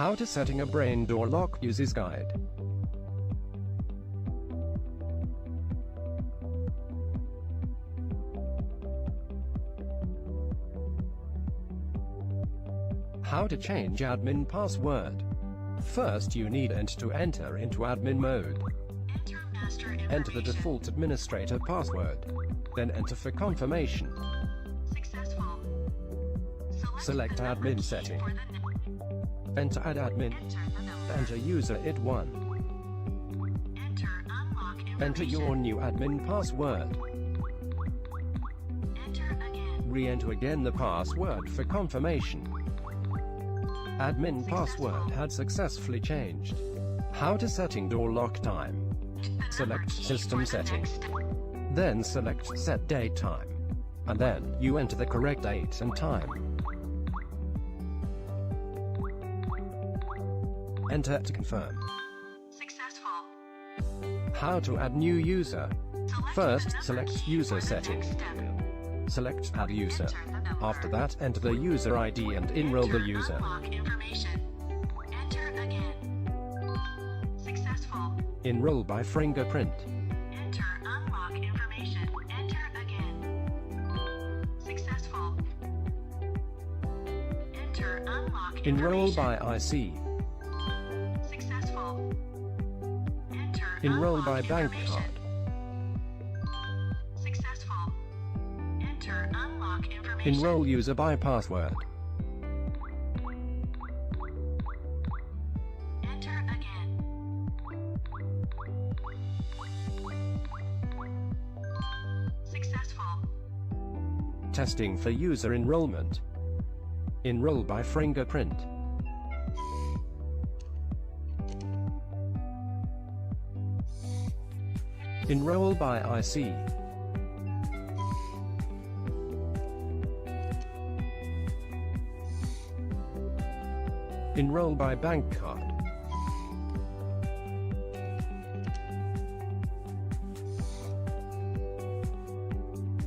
How to setting Abrain door lock user's guide. How to change admin password. First you need to enter into admin mode. Enter the default administrator password. Then enter for confirmation. Select admin setting. Enter add admin. Enter user id1. Enter your new admin password. Re-enter again the password for confirmation. Admin password had successfully changed. How to setting door lock time. Select system setting. Then select set date time. And then you enter the correct date and time. Enter to confirm. Successful. How to add new user. First, select user setting. Select add user. After that, enter the user ID and enroll the user. Enter again. Successful. Enroll by fingerprint. Enter unlock information. Enter again. Successful. Enter unlock Enroll by IC. Successful. Enter Enroll by bank card. Successful. Enter unlock information. Enroll user by password. Enter again. Successful. Testing for user enrollment. Enroll by fingerprint. Enroll by IC. Enroll by bank card.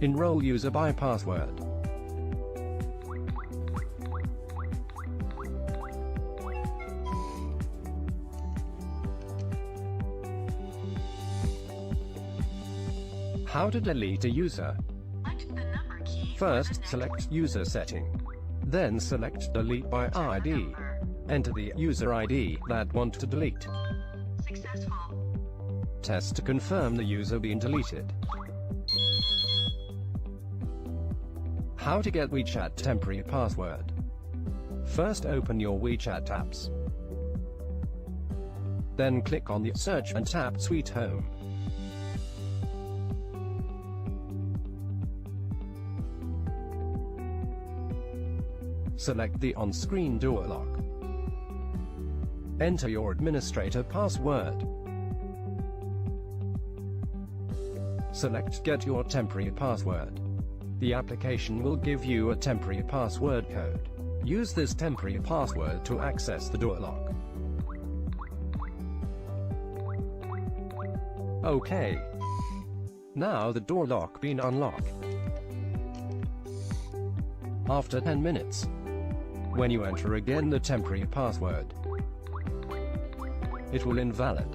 Enroll user by password. How to delete a user. First, select user setting. Then select delete by ID. Enter the user ID that want to delete. Successful. Test to confirm the user being deleted. How to get WeChat temporary password. First open your WeChat apps. Then click on the search and tap Sweet Home. Select the on-screen door lock. Enter your administrator password. Select Get your temporary password. The application will give you a temporary password code. Use this temporary password to access the door lock. OK. Now the door lock been unlocked. After 10 minutes. When you enter again the temporary password, it will invalid.